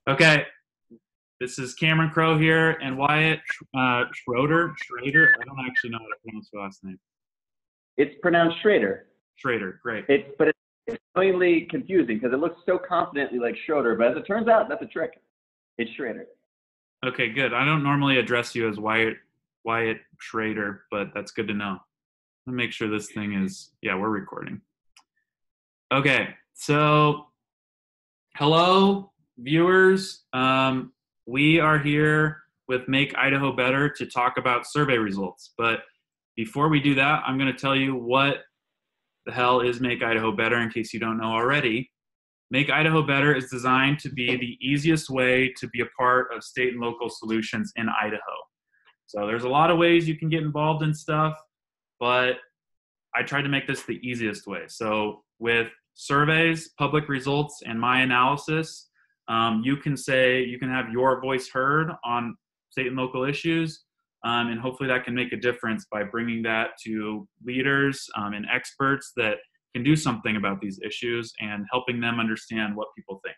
Okay, this is Cameron Crowe here and Wyatt Schroeder. I don't actually know how to pronounce your last name. It's pronounced Schroeder. Schroeder, great. But it's annoyingly confusing because it looks so confidently like Schroeder, but as it turns out, that's a trick. It's Schroeder. Okay, good. I don't normally address you as Wyatt Schroeder, but that's good to know. Let me make sure this thing is, yeah, we're recording. Okay, so hello, viewers. We are here with Make Idaho Better to talk about survey results. But before we do that, I'm going to tell you what the hell is Make Idaho Better in case you don't know already. Make Idaho Better is designed to be the easiest way to be a part of state and local solutions in Idaho. So there's a lot of ways you can get involved in stuff, but I tried to make this the easiest way. So with surveys, public results, and my analysis, you can have your voice heard on state and local issues, and hopefully that can make a difference by bringing that to leaders and experts that can do something about these issues and helping them understand what people think.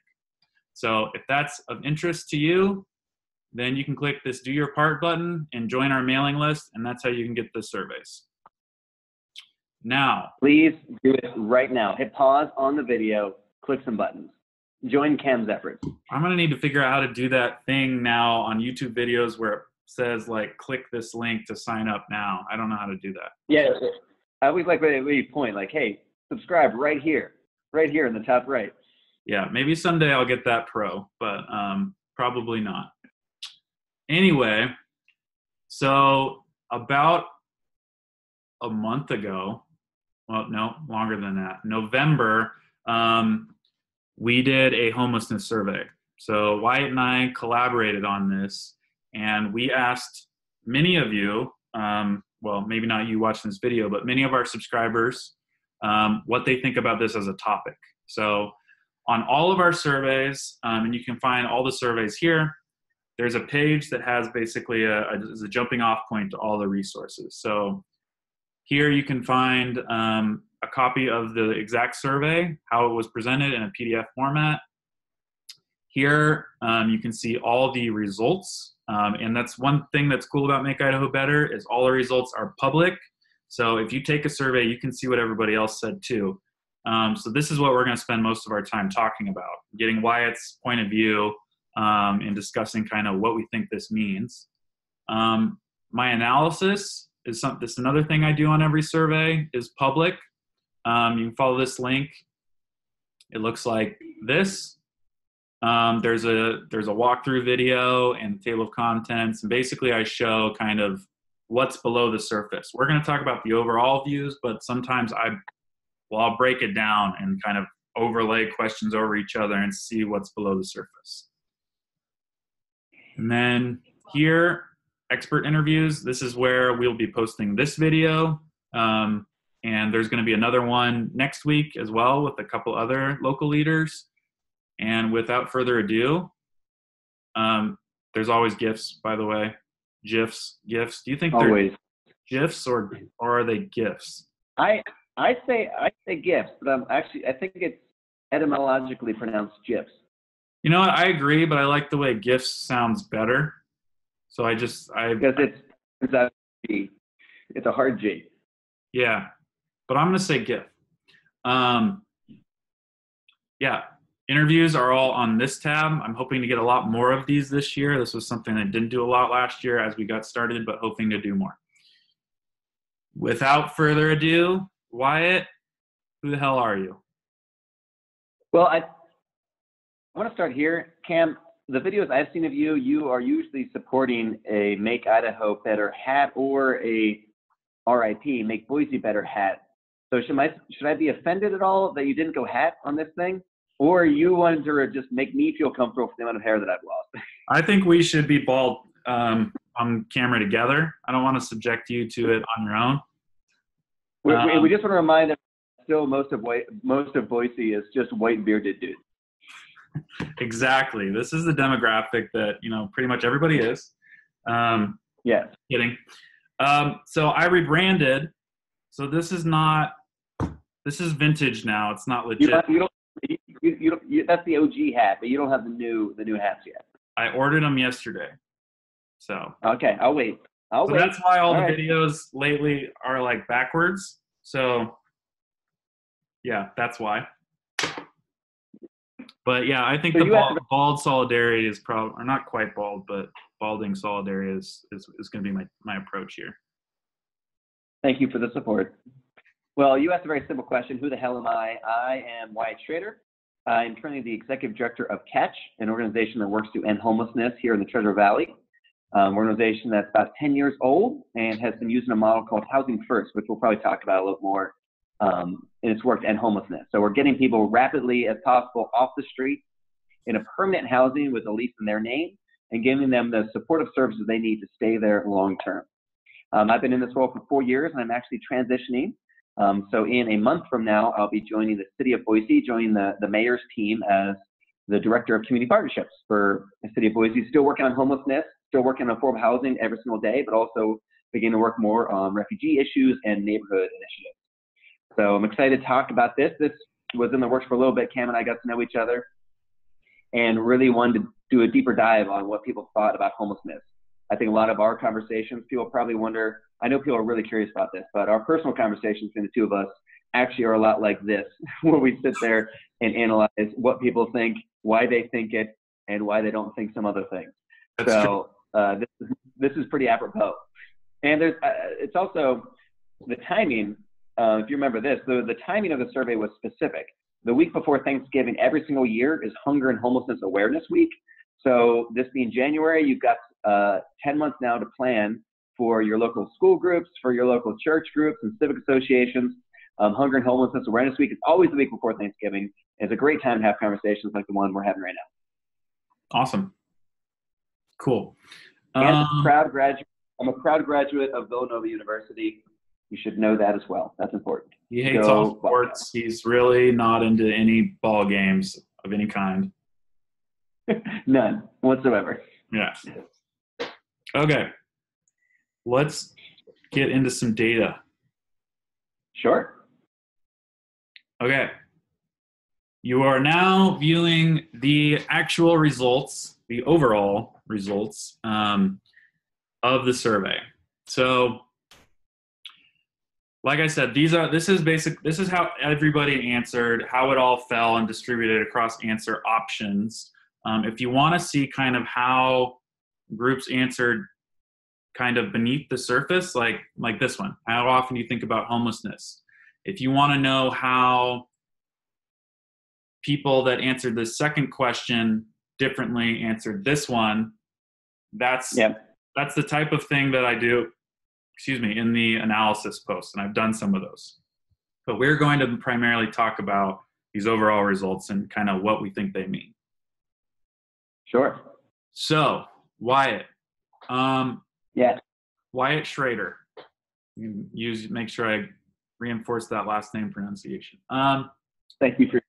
So if that's of interest to you, then you can click this Do Your Part button and join our mailing list, and that's how you can get the surveys. Now, please do it right now. Hit pause on the video, click some buttons. Join Cam's efforts. I'm going to need to figure out how to do that thing now on YouTube videos where it says, like, click this link to sign up now. I don't know how to do that. Yeah, I always like where you point, like, hey, subscribe right here in the top right. Yeah, maybe someday I'll get that pro, but probably not. Anyway, so about a month ago, well, no, longer than that, November, we did a homelessness survey. So Wyatt and I collaborated on this, and we asked many of you, well, maybe not you watching this video, but many of our subscribers, what they think about this as a topic. So on all of our surveys, and you can find all the surveys here, there's a page that has basically a jumping off point to all the resources. So here you can find a copy of the exact survey, how it was presented in a PDF format. Here you can see all the results, and that's one thing that's cool about Make Idaho Better is all the results are public. So if you take a survey, you can see what everybody else said too. So this is what we're going to spend most of our time talking about, getting Wyatt's point of view and discussing kind of what we think this means. My analysis is this another thing I do on every survey is public. You can follow this link. It looks like this. There's a walkthrough video and table of contents, and basically I show kind of what's below the surface. We're going to talk about the overall views, but sometimes I'll break it down and kind of overlay questions over each other and see what's below the surface. And then here, expert interviews. This is where we'll be posting this video. And there's going to be another one next week as well with a couple other local leaders. And without further ado, there's always GIFs, by the way. GIFs. Do you think always they're GIFs or are they GIFs? I say GIFs, but I think it's etymologically pronounced GIFs. You know what? I agree, but I like the way GIFs sounds better. So because it's a hard G. Yeah, but I'm gonna say GIF. Yeah, interviews are all on this tab. I'm hoping to get a lot more of these this year. This was something I didn't do a lot last year as we got started, but hoping to do more. Without further ado, Wyatt, who the hell are you? Well, I want to start here. Cam, the videos I've seen of you, you are usually supporting a Make Idaho Better hat or a RIP, Make Boise Better hat. So should I be offended at all that you didn't go hat on this thing? Or you wanted to just make me feel comfortable for the amount of hair that I've lost? I think we should be bald on camera together. I don't want to subject you to it on your own. We just want to remind them still most of Boise is just white bearded dudes. Exactly. This is the demographic that, pretty much everybody is. Yes. Kidding. So I rebranded. So this is vintage now. It's not legit. You that's the OG hat, but you don't have the new hats yet. I ordered them yesterday. So. Okay, I'll wait. So that's why all the right. videos lately are like backwards. So yeah, that's why. But yeah, I think the bald solidarity is probably, or not quite bald, but balding solidarity is going to be my approach here. Thank you for the support. Well, you asked a very simple question. Who the hell am I? I am Wyatt Schroeder. I'm currently the Executive Director of Catch, an organization that works to end homelessness here in the Treasure Valley. We're an organization that's about 10 years old and has been using a model called Housing First, which we'll probably talk about a little more in its work to end homelessness. So we're getting people rapidly as possible off the street in a permanent housing with a lease in their name and giving them the supportive services they need to stay there long term. I've been in this role for 4 years, and I'm actually transitioning. So in a month from now, I'll be joining the city of Boise, joining the mayor's team as the Director of Community Partnerships for the city of Boise, still working on homelessness, still working on affordable housing every single day, but also beginning to work more on refugee issues and neighborhood initiatives. So I'm excited to talk about this. This was in the works for a little bit. Cam and I got to know each other and really wanted to do a deeper dive on what people thought about homelessness. I think a lot of our conversations, people probably wonder, I know people are really curious about this, but our personal conversations between the two of us actually are a lot like this, where we sit there and analyze what people think, why they think it, and why they don't think some other things. That's so this is pretty apropos. And there's it's also the timing. If you remember this, the timing of the survey was specific. The week before Thanksgiving every single year is Hunger and Homelessness Awareness Week. So this being January, you've got 10 months now to plan for your local school groups, for your local church groups and civic associations. Hunger and Homelessness Awareness Week is always the week before Thanksgiving. It's a great time to have conversations like the one we're having right now. Awesome. Cool. And I'm a proud graduate of Villanova University. You should know that as well. That's important. He hates all sports. He's really not into any ball games of any kind. None whatsoever. Yeah. Okay. Let's get into some data. Sure. Okay. You are now viewing the actual results, the overall results of the survey. So, like I said, this is how everybody answered, how it all fell and distributed across answer options. If you want to see kind of how groups answered kind of beneath the surface, like this one, how often do you think about homelessness? If you want to know how people that answered the second question differently answered this one, that's the type of thing that I do, in the analysis post, and I've done some of those. But we're going to primarily talk about these overall results and kind of what we think they mean. Sure. So, Wyatt. Yeah. Wyatt Schroeder. Make sure I reinforce that last name pronunciation. Thank you for.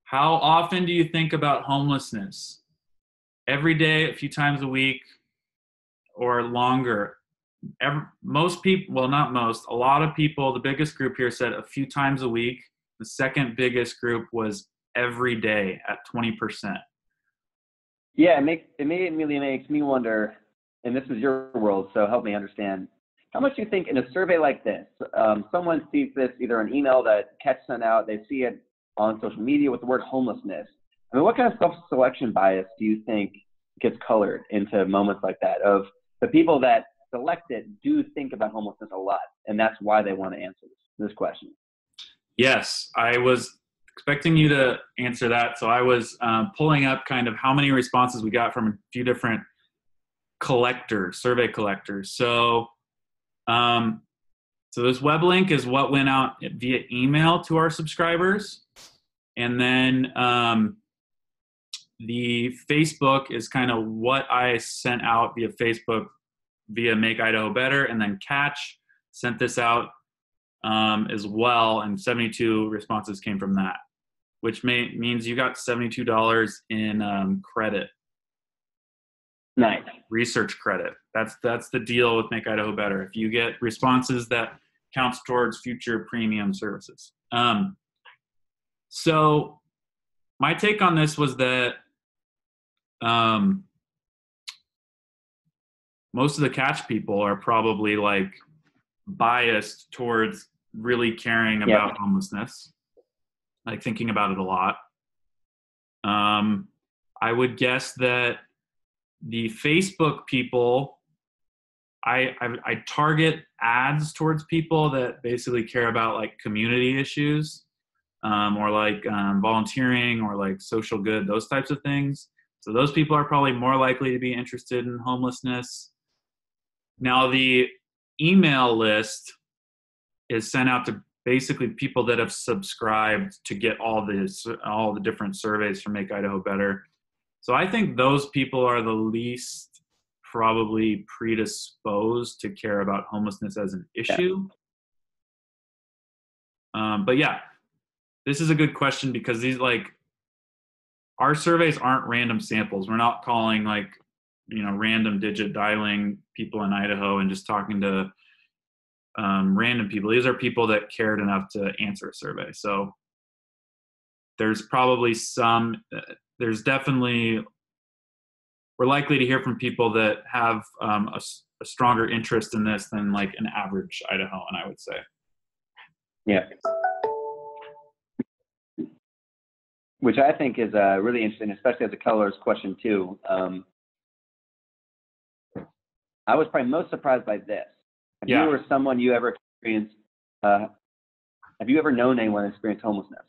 How often do you think about homelessness? Every day, a few times a week, or longer? Most people, well, not most, a lot of people, the biggest group here said a few times a week. The second biggest group was every day at 20%. Yeah, it immediately makes me wonder, and this is your world, so help me understand. How much do you think in a survey like this, someone sees this either an email that Catch sent out, they see it on social media with the word homelessness. I mean, what kind of self-selection bias do you think gets colored into moments like that, of the people that select it do think about homelessness a lot, and that's why they want to answer this question? Yes, I was expecting you to answer that. So I was pulling up kind of how many responses we got from a few different survey collectors. So this web link is what went out via email to our subscribers. And then the Facebook is kind of what I sent out via Facebook via Make Idaho Better. And then Catch sent this out as well, and 72 responses came from that, which means you got $72 in credit. Nice. Research credit. That's the deal with Make Idaho Better. If you get responses, that counts towards future premium services. So my take on this was that um, most of the catch people are probably like biased towards really caring Yeah. about homelessness, like thinking about it a lot. Um, I would guess that the Facebook people, I target ads towards people that basically care about like community issues, or like volunteering or like social good, those types of things. So those people are probably more likely to be interested in homelessness. Now the email list is sent out to basically people that have subscribed to get all the different surveys from Make Idaho Better. So I think those people are the least probably predisposed to care about homelessness as an issue. But yeah, this is a good question because these like our surveys aren't random samples. We're not calling like, random digit dialing people in Idaho and just talking to random people. These are people that cared enough to answer a survey. So there's probably there's definitely, we're likely to hear from people that have a stronger interest in this than like an average Idahoan, I would say. Yeah. Which I think is really interesting, especially as a colorist question too. I was probably most surprised by this. Have you or someone you ever experienced, have you ever known anyone experienced homelessness?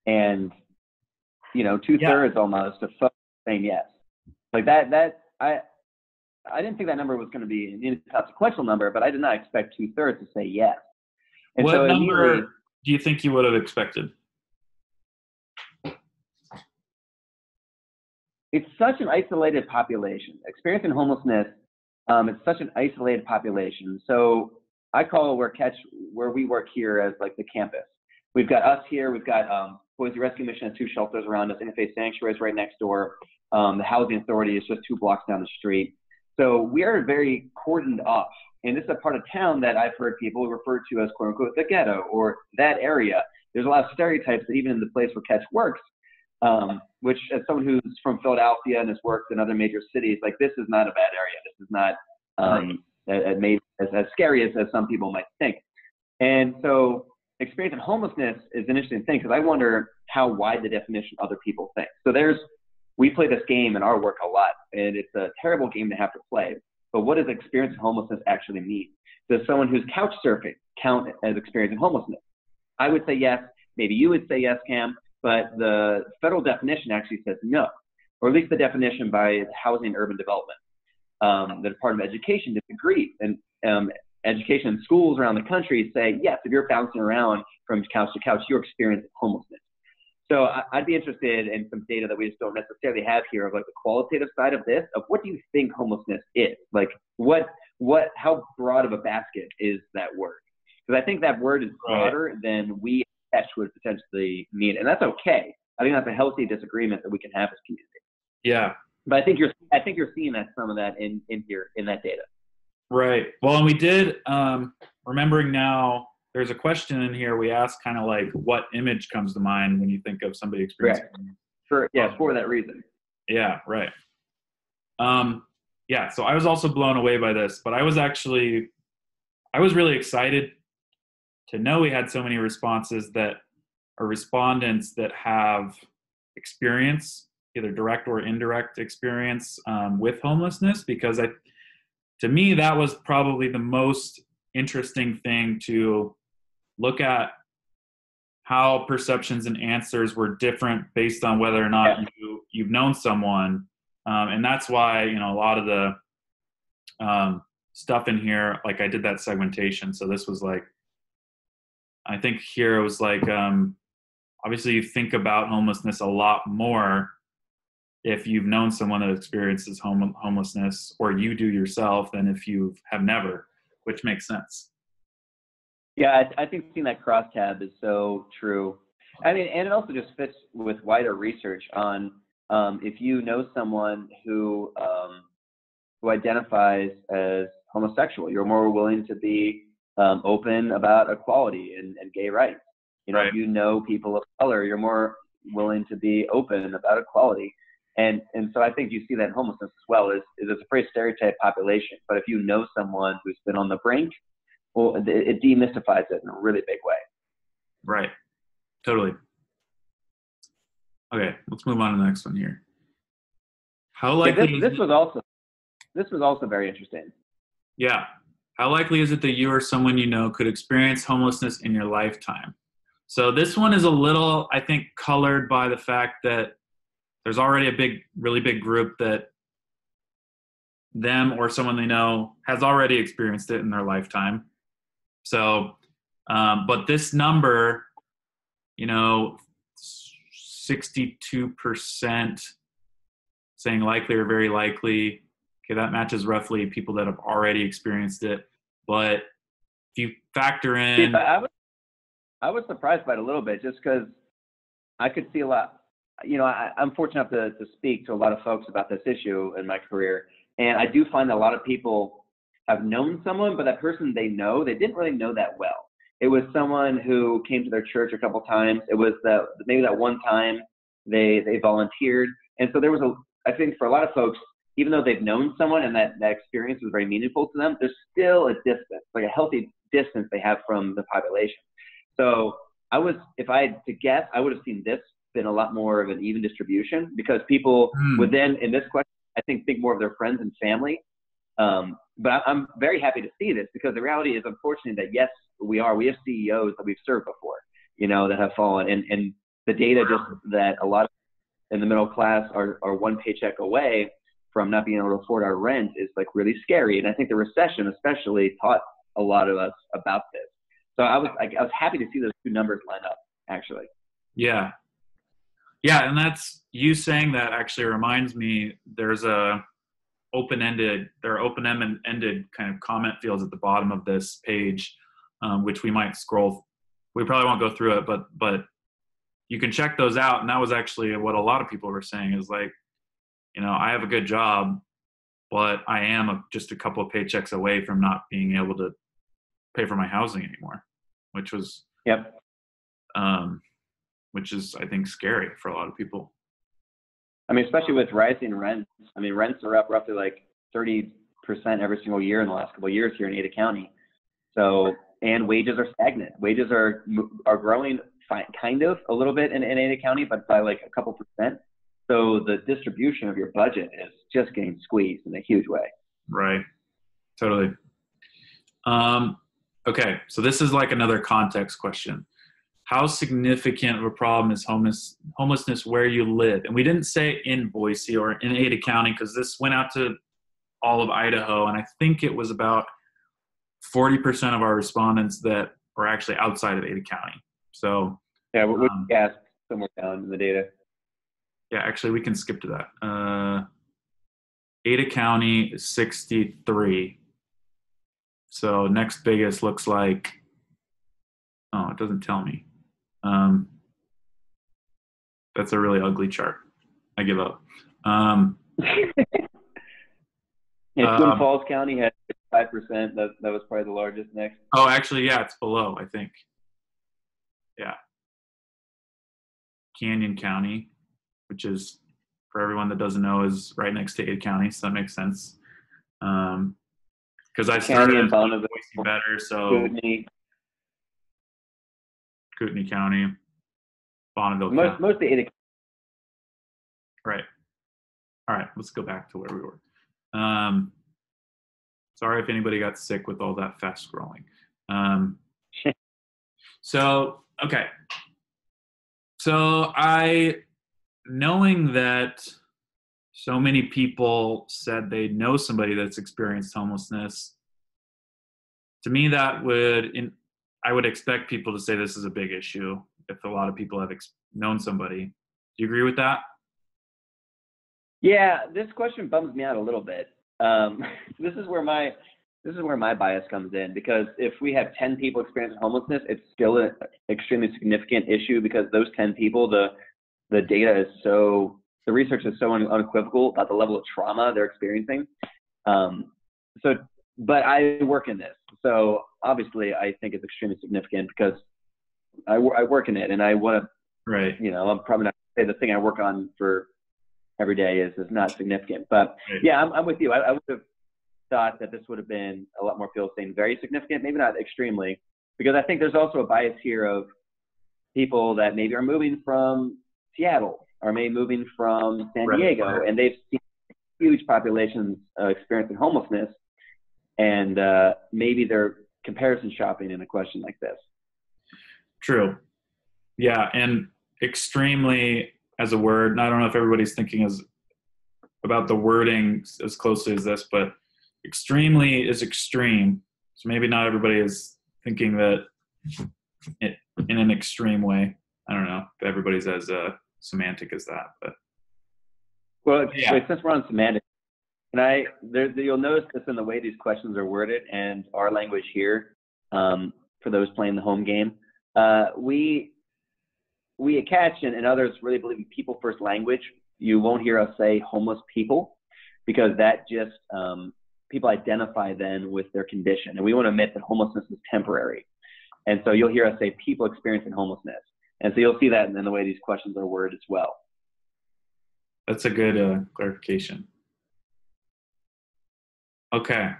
And, 2/3 almost of folks saying yes. Like that, I didn't think that number was going to be an inconsequential number, but I did not expect 2/3 to say yes. And what so number do you think you would have expected? It's such an isolated population. Experiencing homelessness, it's such an isolated population. So I call where we work here as like the campus. We've got us here. We've got Boise Rescue Mission has 2 shelters around us. Interfaith Sanctuary is right next door. The Housing Authority is just 2 blocks down the street. So we are very cordoned off. And this is a part of town that I've heard people refer to as quote unquote the ghetto or that area. There's a lot of stereotypes that even in the place where Catch works, which as someone who's from Philadelphia and has worked in other major cities, like this is not a bad area. This is not as scary as some people might think. And so experiencing homelessness is an interesting thing because I wonder how wide the definition other people think. So we play this game in our work a lot, and it's a terrible game to have to play. But what does experiencing homelessness actually mean? Does someone who's couch surfing count as experiencing homelessness? I would say yes. Maybe you would say yes, Cam. But the federal definition actually says no, or at least the definition by Housing and Urban Development. The Department of Education disagrees, and education schools around the country say, yes, if you're bouncing around from couch to couch, you're experiencing homelessness. So I'd be interested in some data that we just don't necessarily have here of like the qualitative side of this, of what do you think homelessness is? Like how broad of a basket is that word? Because I think that word is broader than we would potentially mean, and that's okay. I think that's a healthy disagreement that we can have as community. Yeah, but I think you're seeing some of that in here in that data. Right. Well, and we did. Remembering now, there's a question in here. We asked kind of like, what image comes to mind when you think of somebody experiencing? For that reason. Yeah. Right. Yeah. So I was also blown away by this, but I was really excited to know we had so many responses that are respondents that have experience, either direct or indirect experience with homelessness, because to me, that was probably the most interesting thing to look at, how perceptions and answers were different based on whether or not you've known someone. And that's why, a lot of the stuff in here, like I did that segmentation. So this was like, I think here it was like, obviously you think about homelessness a lot more if you've known someone that experiences homelessness, or you do yourself, than if you have never, which makes sense. Yeah, I think seeing that crosstab is so true. I mean, and it also just fits with wider research on if you know someone who identifies as homosexual, you're more willing to be open about equality and gay rights. If you know people of color, you're more willing to be open about equality. And so I think you see that in homelessness as well, is it's a very stereotyped population. But if you know someone who's been on the brink, well, it demystifies it in a really big way. Right. Totally. Okay, let's move on to the next one here. How likely this was also very interesting. Yeah. How likely is it that you or someone you know could experience homelessness in your lifetime? So this one is a little, I think, colored by the fact that there's already a really big group that them or someone they know has already experienced it in their lifetime. So, but this number, 62% saying likely or very likely. Okay, that matches roughly people that have already experienced it. But if you factor in, I was surprised by it a little bit, just because I could see a lot. I'm fortunate enough to speak to a lot of folks about this issue in my career, and I do find that a lot of people have known someone, but that person they didn't really know that well. It was someone who came to their church a couple times. It was maybe that one time they volunteered, and so there was I think for a lot of folks, even though they've known someone and that experience was very meaningful to them, there's still a distance, like a healthy distance they have from the population. So if I had to guess, I would have seen this been a lot more of an even distribution, because people would then, in this question, I think more of their friends and family. But I'm very happy to see this, because the reality is, unfortunately, that yes, we have CEOs that we've served before, that have fallen, and the data just that a lot of in the middle class are one paycheck away from not being able to afford our rent is like really scary. And I think the recession especially taught a lot of us about this. So I was happy to see those two numbers line up, actually. Yeah. Yeah, and that's you saying that actually reminds me there are open-ended kind of comment fields at the bottom of this page, which we might scroll. We probably won't go through it, but you can check those out. And that was actually what a lot of people were saying is like, I have a good job, but I am just a couple of paychecks away from not being able to pay for my housing anymore, which was, which is, I think, scary for a lot of people. I mean, especially with rising rents. I mean, rents are up roughly like 30% every single year in the last couple of years here in Ada County. So, and wages are stagnant. Wages are growing kind of a little bit in Ada County, but by like a couple percent. So the distribution of your budget is just getting squeezed in a huge way. Right. Totally. Okay. So this is like another context question. How significant of a problem is homelessness where you live? And we didn't say in Boise or in Ada County, because this went out to all of Idaho. And I think it was about 40% of our respondents that were actually outside of Ada County. So yeah, we asked somewhere down in the data. Yeah, actually, we can skip to that. Ada County is 63. So next biggest looks like, oh, it doesn't tell me. That's a really ugly chart. I give up. Twin Falls County had 5%. That was probably the largest next. Oh, actually, yeah, it's below, I think. Yeah. Canyon County, which is, for everyone that doesn't know, is right next to Ada County, so that makes sense. Because I started in Boise better, so Kootenai County, Bonneville County. Mostly Ada. Right. All right, let's go back to where we were. Sorry if anybody got sick with all that fast scrolling. Okay. So knowing that so many people said they know somebody that's experienced homelessness, to me I would expect people to say this is a big issue if a lot of people have known somebody. Do you agree with that? Yeah, this question bums me out a little bit. This is where my bias comes in, because if we have 10 people experiencing homelessness, it's still an extremely significant issue, because those 10 people, the data is the research is so unequivocal about the level of trauma they're experiencing. But I work in this, so obviously I think it's extremely significant, because I work in it, and I want to, right. I'm probably not say the thing I work on for every day is not significant. But yeah, I'm with you. I would have thought that this would have been a lot more people saying very significant, maybe not extremely, because I think there's also a bias here of people that maybe are moving from Seattle or maybe moving from San Diego, and they've seen huge populations experiencing homelessness, and maybe they're comparison shopping in a question like this. True. Yeah, and extremely as a word, and I don't know if everybody's thinking about the wording as closely as this, but extremely is extreme. So maybe not everybody is thinking that in an extreme way. I don't know if everybody's as semantic as that, but. Well, yeah. Since we're on semantics, you'll notice this in the way these questions are worded and our language here, for those playing the home game. We at Catch and others really believe in people first language. You won't hear us say homeless people, because that just, people identify then with their condition. And we want to admit that homelessness is temporary. And so you'll hear us say people experiencing homelessness. And so you'll see that in the way these questions are worded as well. That's a good clarification. Okay.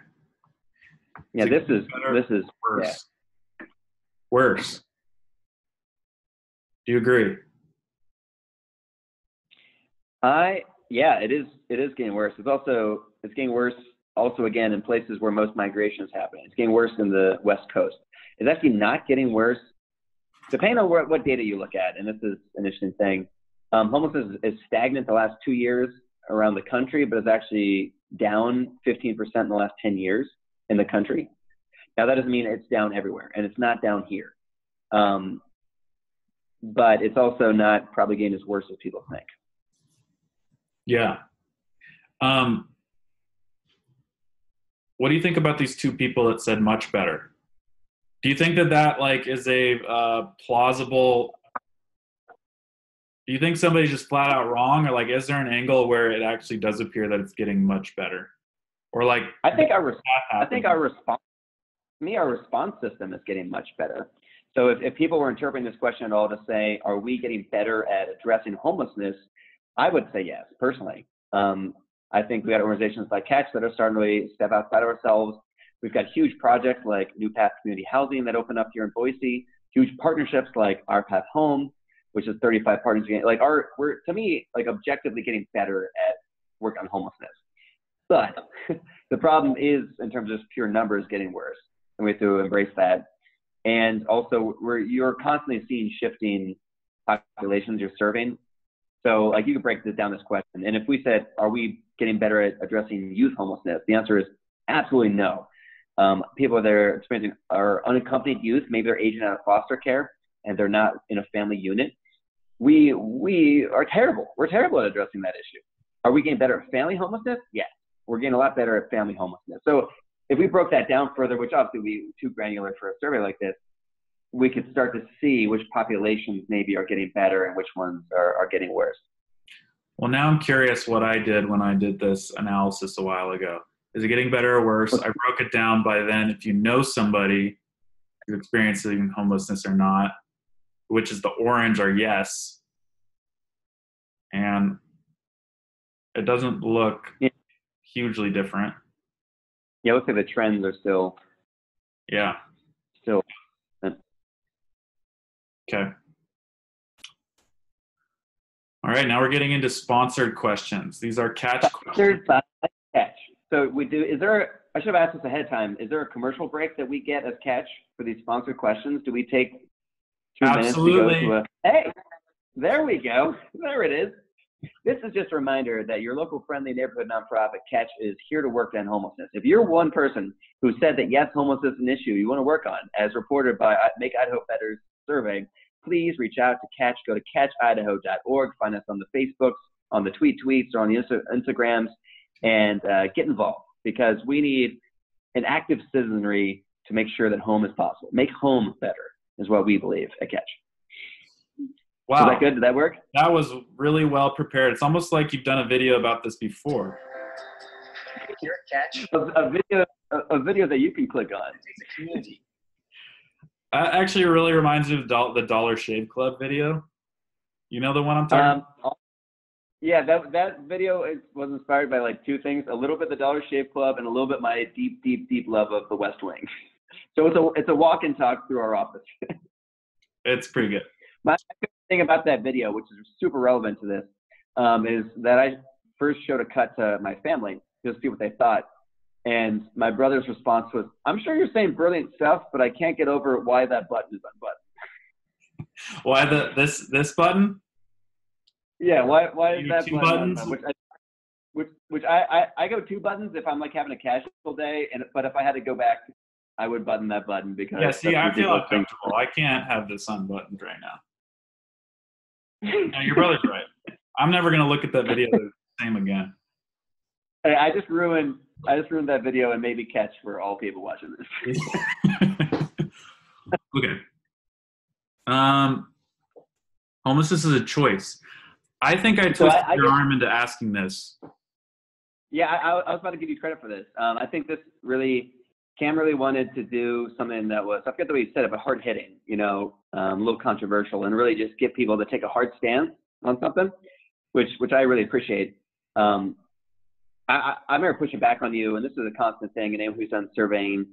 Yeah, this is worse. Yeah. Worse. Do you agree? Yeah, it is getting worse. It's getting worse also again in places where most migration is happening. It's getting worse in the West Coast. It's actually not getting worse, depending on what data you look at, and this is an interesting thing. Homelessness is stagnant the last 2 years around the country, but it's actually down 15% in the last 10 years in the country. Now, that doesn't mean it's down everywhere, and it's not down here. But it's also not probably getting as worse as people think. Yeah. What do you think about these two people that said much better? Do you think that like is a plausible? Do you think somebody's just flat out wrong, or like is there an angle where it actually does appear that it's getting much better, or like? I think our response system is getting much better. So if people were interpreting this question at all to say, are we getting better at addressing homelessness? I would say yes, personally. I think we got organizations like Catch that are starting to step outside of ourselves. We've got huge projects like New Path Community Housing that open up here in Boise, huge partnerships like Our Path Home, which is 35 partners. Like we're, to me, like objectively getting better at work on homelessness. But the problem is, in terms of pure numbers, getting worse. And we have to embrace that. And also, you're constantly seeing shifting populations you're serving. So, like, you could break this down, this question. And if we said, are we getting better at addressing youth homelessness? The answer is absolutely no. People that are experiencing are unaccompanied youth. Maybe they're aging out of foster care and they're not in a family unit. We are terrible. We're terrible at addressing that issue. Are we getting better at family homelessness? Yes. We're getting a lot better at family homelessness. So if we broke that down further, which obviously would be too granular for a survey like this, we could start to see which populations maybe are getting better and which ones are getting worse. Well, now I'm curious what I did when I did this analysis a while ago. Is it getting better or worse? I broke it down by then. If you know somebody who's experiencing homelessness or not, which is the orange or yes. And it doesn't look hugely different. Yeah, it looks like the trends are still. Yeah. Still. Okay. All right, now we're getting into sponsored questions. These are Catch questions. By Catch. So I should have asked this ahead of time. Is there a commercial break that we get as Catch for these sponsored questions? Do we take 2 minutes to go to hey, there we go. There it is. This is just a reminder that your local friendly neighborhood nonprofit Catch is here to work on homelessness. If you're one person who said that yes, homelessness is an issue you want to work on, as reported by Make Idaho Better's survey, please reach out to Catch. Go to catchidaho.org. Find us on the Facebooks, on the tweets, or on the Instagrams, and get involved, because we need an active citizenry to make sure that home is possible. Make home better is what we believe at Catch. Wow. Was that good? Did that work? That was really well prepared. It's almost like you've done a video about this before. Here at Catch. A video that you can click on. It takes a community. Actually, it really reminds me of the Dollar Shave Club video. You know the one I'm talking about? Yeah, that video was inspired by like two things: a little bit the Dollar Shave Club, and a little bit my deep love of the West Wing. So it's a walk and talk through our office. It's pretty good. My favorite thing about that video, which is super relevant to this, is that I first showed a cut to my family to see what they thought. And my brother's response was, "I'm sure you're saying brilliant stuff, but I can't get over why that button is unbuttoned." Why this button? Yeah, why is that two button buttons? Which I go two buttons if I'm like having a casual day, but if I had to go back, I would button that button because yeah. See, that's I feel ridiculous uncomfortable. I can't have this unbuttoned right now. No, your brother's right. I'm never gonna look at that video the same again. Hey, I just ruined that video and maybe catch for all people watching this. Okay. Homelessness is a choice. I think I twisted your arm into asking this. Yeah, I was about to give you credit for this. I think Cam really wanted to do something that was, I forget the way he said it, but hard hitting, a little controversial, and really just get people to take a hard stance on something, which I really appreciate. I'm never pushing back on you, and this is a constant thing, and anyone who's done surveying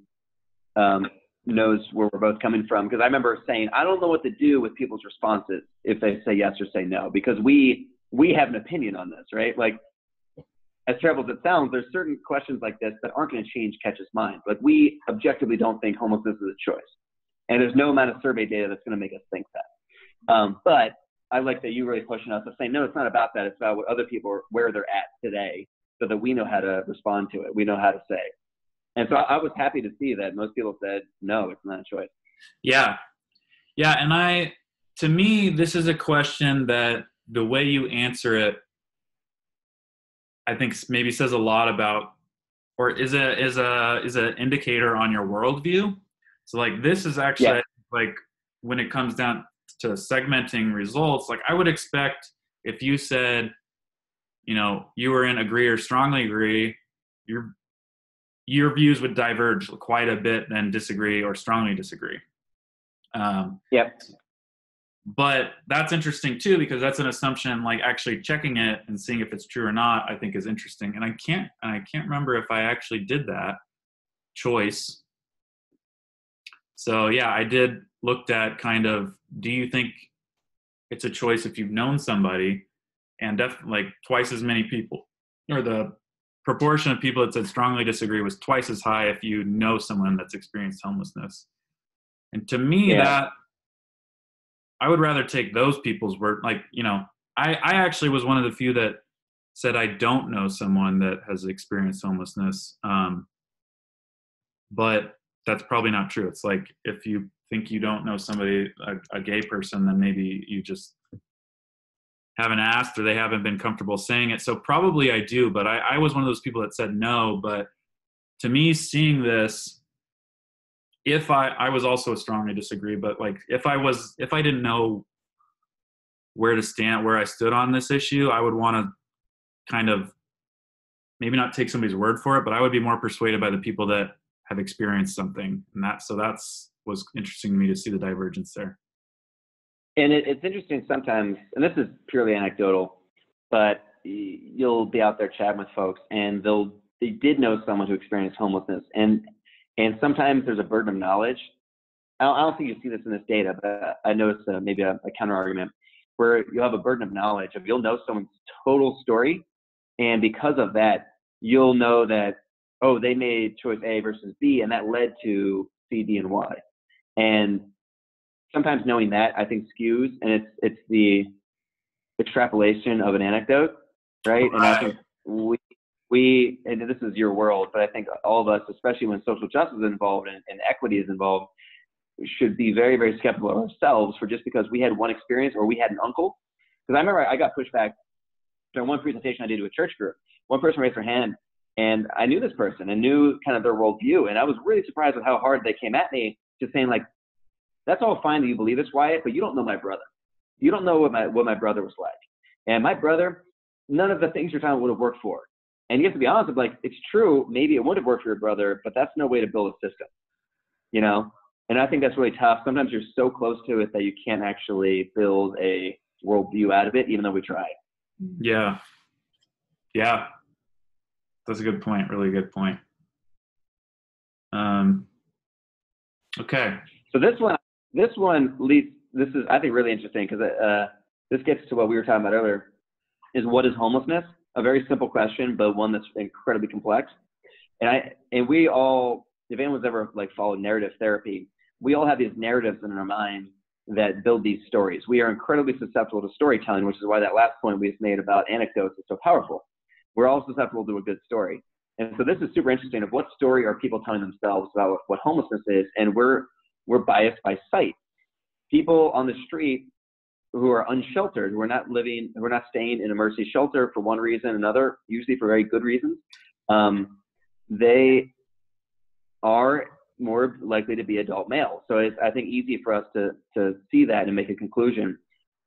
knows where we're both coming from, because I remember saying, I don't know what to do with people's responses if they say yes or say no, because we have an opinion on this, right? Like, as terrible as it sounds, there's certain questions like this that aren't going to change Catch's mind. Like, we objectively don't think homelessness is a choice, and there's no amount of survey data that's going to make us think that. But I like that you really pushing us to say, no, it's not about that. It's about what other people are, where they're at today, so that we know how to respond to it. We know how to say. And so I was happy to see that most people said, no, it's not a choice. Yeah. Yeah. And to me, this is a question that the way you answer it, I think maybe says a lot about, or is an indicator on your worldview. So like, this is actually like, when it comes down to segmenting results, like I would expect if you said, you were in agree or strongly agree, your views would diverge quite a bit than disagree or strongly disagree. But that's interesting too, because that's an assumption. Like actually checking it and seeing if it's true or not, I think is interesting. And I can't remember if I actually did that choice. So yeah, I did looked at kind of, do you think it's a choice if you've known somebody? And definitely like twice as many people, or the proportion of people that said strongly disagree was twice as high if you know someone that's experienced homelessness. And to me, that I would rather take those people's word. Like, I actually was one of the few that said I don't know someone that has experienced homelessness. But that's probably not true. It's like, if you think you don't know somebody, a gay person, then maybe you just haven't asked, or they haven't been comfortable saying it. So probably I do, but I was one of those people that said no. But to me, seeing this, if I was also strongly disagree, but like if I didn't know where to stand, where I stood on this issue, I would want to kind of maybe not take somebody's word for it, but I would be more persuaded by the people that have experienced something. And was interesting to me to see the divergence there. And it's interesting sometimes, and this is purely anecdotal, but you'll be out there chatting with folks, and they did know someone who experienced homelessness, and sometimes there's a burden of knowledge. I don't think you see this in this data, but I noticed maybe a counter argument where you'll have a burden of knowledge of, you'll know someone's total story, and because of that, you'll know that, oh, they made choice A versus B, and that led to C, D, and Y. And sometimes knowing that, I think, skews, and it's the extrapolation of an anecdote, right? And I think we, and this is your world, but I think all of us, especially when social justice is involved and equity is involved, should be very, very skeptical of ourselves for just because we had one experience or we had an uncle. Because I remember I got pushed back during one presentation I did to a church group. One person raised their hand, and I knew this person and knew kind of their worldview, and I was really surprised with how hard they came at me, just saying like, that's all fine that you believe this, Wyatt, but you don't know my brother. You don't know what my brother was like. And my brother, none of the things you're talking about would have worked for. And you have to be honest with, like, it's true, maybe it would have worked for your brother, but that's no way to build a system, And I think that's really tough. Sometimes you're so close to it that you can't actually build a worldview out of it, even though we try. Yeah. Yeah. That's a good point. Really good point. Okay. So this one leads, this is, I think, really interesting because this gets to what we were talking about earlier, is what is homelessness? A very simple question, but one that's incredibly complex. And we all, if anyone's ever like followed narrative therapy, we all have these narratives in our mind that build these stories. We are incredibly susceptible to storytelling, which is why that last point we just made about anecdotes is so powerful. We're all susceptible to a good story. And so this is super interesting of what story are people telling themselves about what homelessness is, and we're biased by sight. People on the street who are unsheltered, who are not staying in a emergency shelter for one reason or another, usually for very good reasons, they are more likely to be adult males. So it's, I think, easy for us to see that and make a conclusion.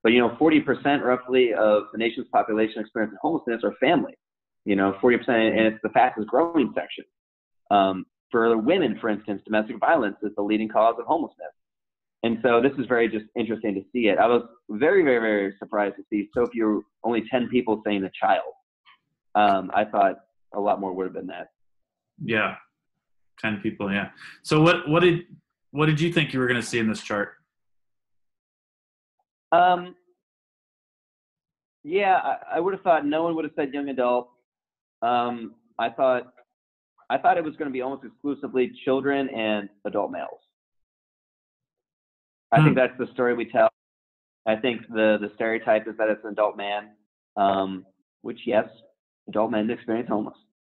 But, 40% roughly of the nation's population experiencing homelessness are families. 40%, and it's the fastest growing section. For women, for instance, domestic violence is the leading cause of homelessness. And so this is very just interesting to see it. I was very, very, very surprised to see so few, only 10 people saying a child. I thought a lot more would have been that. Yeah. 10 people. Yeah. So what did you think you were going to see in this chart? Yeah, I would have thought no one would have said young adult. I thought it was going to be almost exclusively children and adult males. I think that's the story we tell. I think the stereotype is that it's an adult man, which, yes, adult men experience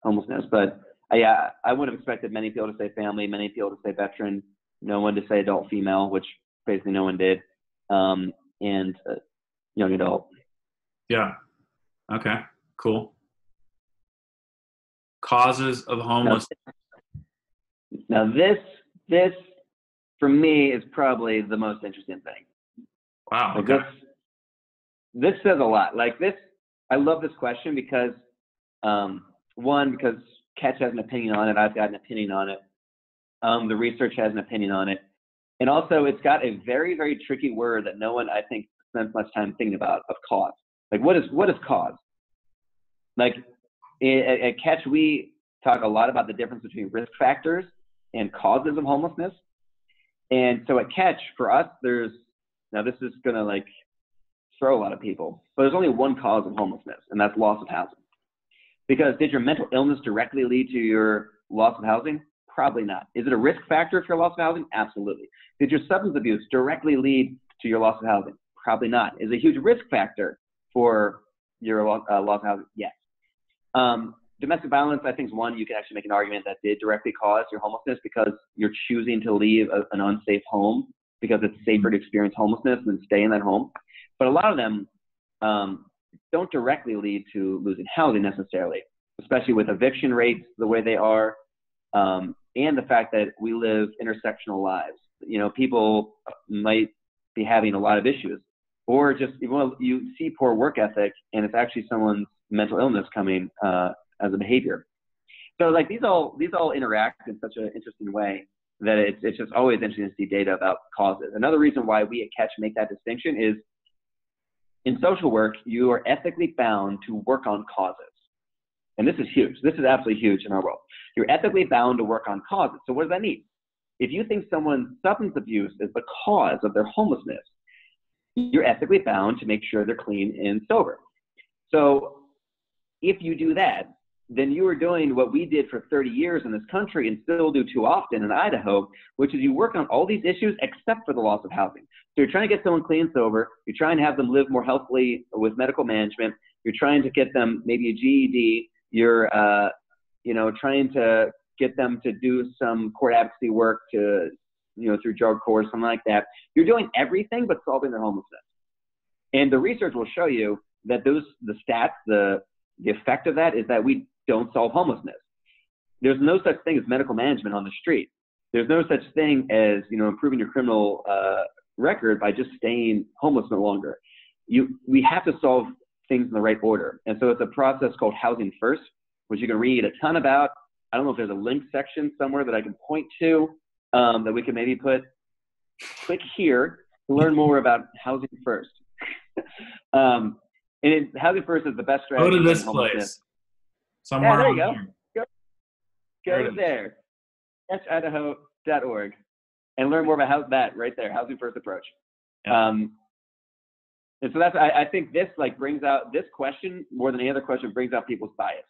homelessness. But I would have expected many people to say family, many people to say veteran, no one to say adult female, which basically no one did, and young adult. Yeah. Okay, cool. Causes of homelessness. Now this for me is probably the most interesting thing. Wow. Like okay. This says a lot. Like this, I love this question because, one, because Ketch has an opinion on it. I've got an opinion on it. The research has an opinion on it. And also it's got a very, very tricky word that no one, I think, spends much time thinking about, of cause. Like what is cause? Like at Ketch, we talk a lot about the difference between risk factors and causes of homelessness. And so at Ketch, for us, now this is going to like throw a lot of people, but there's only one cause of homelessness, and that's loss of housing. Because did your mental illness directly lead to your loss of housing? Probably not. Is it a risk factor for your loss of housing? Absolutely. Did your substance abuse directly lead to your loss of housing? Probably not. Is it a huge risk factor for your loss of housing? Yes. Domestic violence, I think, is one you can actually make an argument that did directly cause your homelessness because you're choosing to leave an unsafe home because it's safer to experience homelessness than stay in that home. But a lot of them don't directly lead to losing housing necessarily, especially with eviction rates the way they are, and the fact that we live intersectional lives. People might be having a lot of issues, or just you see poor work ethic, and it's actually someone's mental illness coming as a behavior. So like these all interact in such an interesting way that it's just always interesting to see data about causes. Another reason why we at Ketch make that distinction is in social work, you are ethically bound to work on causes. And this is huge. This is absolutely huge in our world. You're ethically bound to work on causes. So what does that mean? If you think someone's substance abuse is the cause of their homelessness, you're ethically bound to make sure they're clean and sober. So if you do that, then you are doing what we did for 30 years in this country and still do too often in Idaho, which is you work on all these issues except for the loss of housing. So you're trying to get someone clean and sober. You're trying to have them live more healthily with medical management. You're trying to get them maybe a GED. You're, trying to get them to do some court advocacy work to, through drug court, something like that. You're doing everything but solving their homelessness. And the research will show you that the stats, the effect of that is that we don't solve homelessness. There's no such thing as medical management on the street. There's no such thing as, improving your criminal record by just staying homeless no longer. We have to solve things in the right order. And so it's a process called Housing First, which you can read a ton about. I don't know if there's a link section somewhere that I can point to that we can maybe click here to learn more about Housing First. And Housing First is the best Go strategy to to this fight homelessness. place. Somewhere Yeah, there on you go. here. Go there. Idaho.org and learn more about that right there, Housing First approach. Yeah. And so that's, I think this like brings out this question more than any other question, brings out people's bias.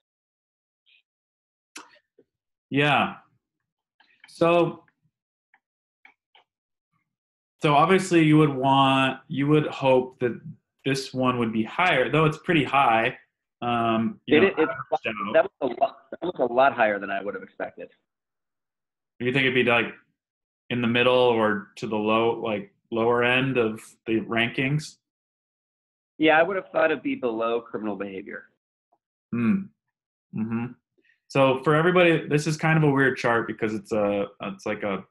Yeah. So obviously you would hope that this one would be higher, though it's pretty high. That was a lot higher than I would have expected. Do you think it'd be like in the middle or to the lower end of the rankings? Yeah, I would have thought it'd be below criminal behavior. Mm-hmm. So for everybody, this is kind of a weird chart because it's like a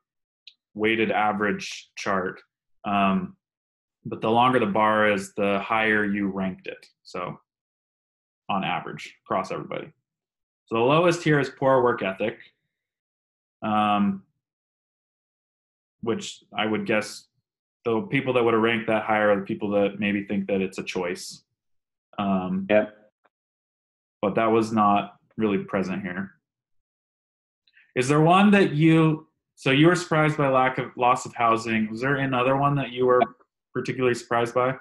weighted average chart. But the longer the bar is, the higher you ranked it. So on average, across everybody. So the lowest here is poor work ethic, which I would guess the people that would have ranked that higher are the people that maybe think that it's a choice. Yeah. But that was not really present here. Is there one that you were surprised by loss of housing? Was there another one that you were particularly surprised by?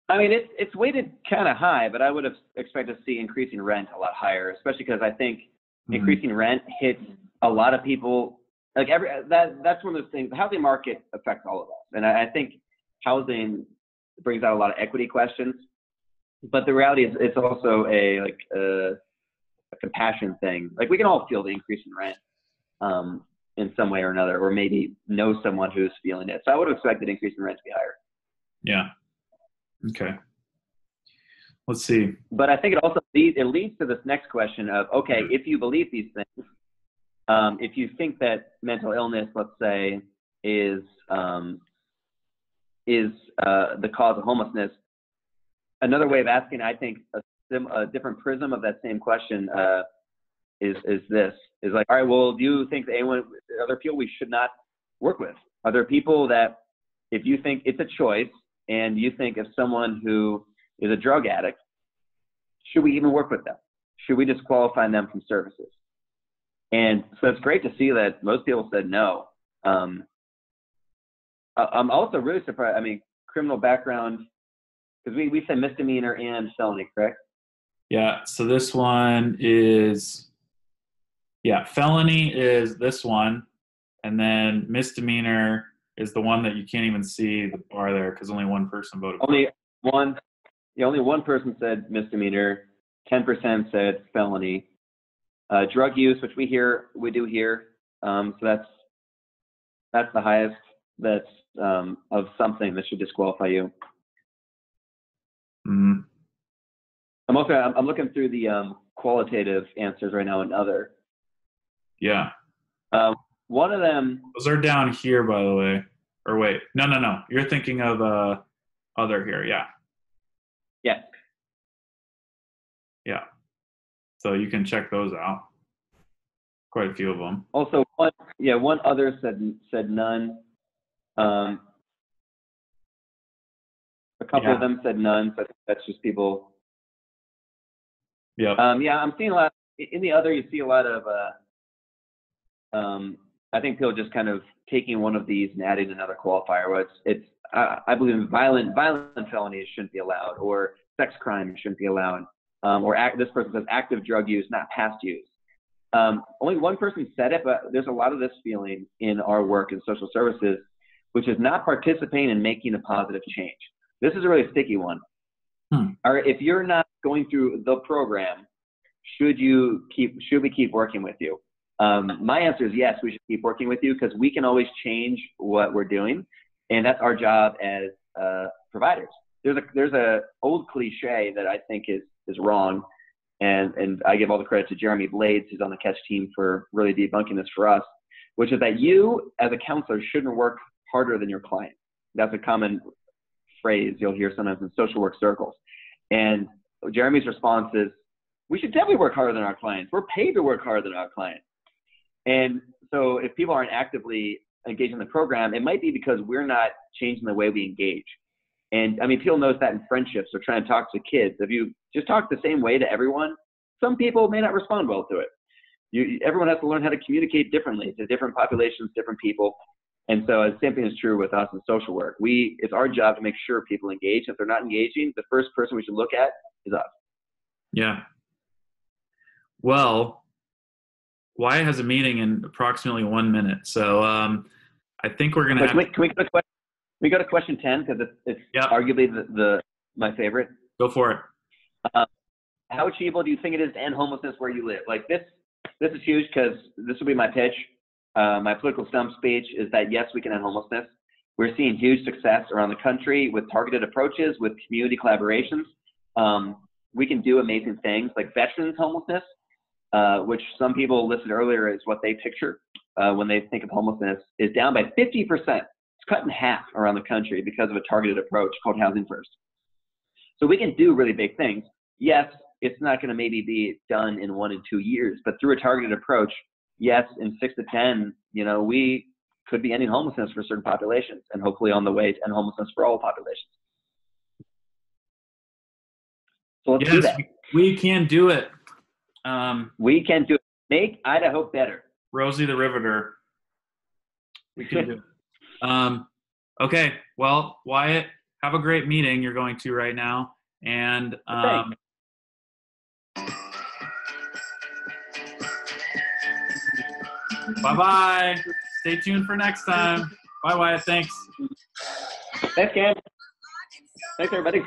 I mean, it's weighted kind of high, but I would have expected to see increasing rent a lot higher, especially because I think increasing rent hits a lot of people. Like that's one of those things. The housing market affects all of us, and I think housing brings out a lot of equity questions. But the reality is, it's also a compassion thing. Like we can all feel the increase in rent in some way or another, or maybe know someone who's feeling it. So I would have expected increase in rent to be higher. Yeah. Okay. Let's see. But I think it also leads to this next question of, okay, if you believe these things, if you think that mental illness, let's say, is the cause of homelessness, another way of asking, I think, a different prism of that same question is like, all right, well, do you think that are there people we should not work with? Are there people that, if you think it's a choice and you think of someone who is a drug addict, should we even work with them? Should we disqualify them from services? And so it's great to see that most people said no. I'm also really surprised. I mean, criminal background, because we said misdemeanor and felony, correct? Yeah. So this one is, felony is this one, and then misdemeanor is the one that you can't even see the bar there because only one person voted. Only one person said misdemeanor. 10% said felony. Drug use, which we do hear. So that's the highest. That's of something that should disqualify you. Mm-hmm. I'm looking through the qualitative answers right now and other. Yeah. One of them. Those are down here, by the way. Or wait, no. You're thinking of other here. Yeah. Yes. Yeah. So you can check those out. Quite a few of them. Also, one other said none. A couple of them said none, but that's just people. Yeah. I'm seeing a lot in the other. You see a lot of. I think people just kind of taking one of these and adding another qualifier. Where I believe in violent felonies shouldn't be allowed, or sex crimes shouldn't be allowed, or this person says active drug use, not past use. Only one person said it, but there's a lot of this feeling in our work in social services, which is not participating in making a positive change. This is a really sticky one. Or if you're not going through the program, should we keep working with you? My answer is yes, we should keep working with you because we can always change what we're doing, and that's our job as providers. There's a old cliche that I think is wrong, and I give all the credit to Jeremy Blades, who's on the Catch team, for really debunking this for us, which is that you as a counselor shouldn't work harder than your client. That's a common phrase you'll hear sometimes in social work circles. And Jeremy's response is, we should definitely work harder than our clients. We're paid to work harder than our clients. And so if people aren't actively engaged in the program, it might be because we're not changing the way we engage. And I mean, people notice that in friendships or trying to talk to kids. If you just talk the same way to everyone, some people may not respond well to it. Everyone has to learn how to communicate differently to different populations, different people. And so the same thing is true with us in social work. It's our job to make sure people engage. If they're not engaging, the first person we should look at is us. Yeah. Well, Wyatt has a meeting in approximately 1 minute. So I think we're going to have Can we go to question 10? Because it's arguably my favorite. Go for it. How achievable do you think it is to end homelessness where you live? Like this is huge because this will be my pitch. My political stump speech is that yes, we can end homelessness. We're seeing huge success around the country with targeted approaches, with community collaborations. We can do amazing things like veterans homelessness, which some people listed earlier is what they picture when they think of homelessness, is down by 50%. It's cut in half around the country because of a targeted approach called Housing First. So we can do really big things. Yes, it's not going to maybe be done in 1 and 2 years, but through a targeted approach, yes, in 6 to 10, we could be ending homelessness for certain populations and hopefully on the way to end homelessness for all populations. So let's do that. We can do it. We can do it. Make Idaho better. Rosie the Riveter. We can do it. Okay. Well, Wyatt, have a great meeting you're going to right now. And bye-bye. Stay tuned for next time. Bye, Wyatt. Thanks. Thanks, Cam. Thanks, everybody.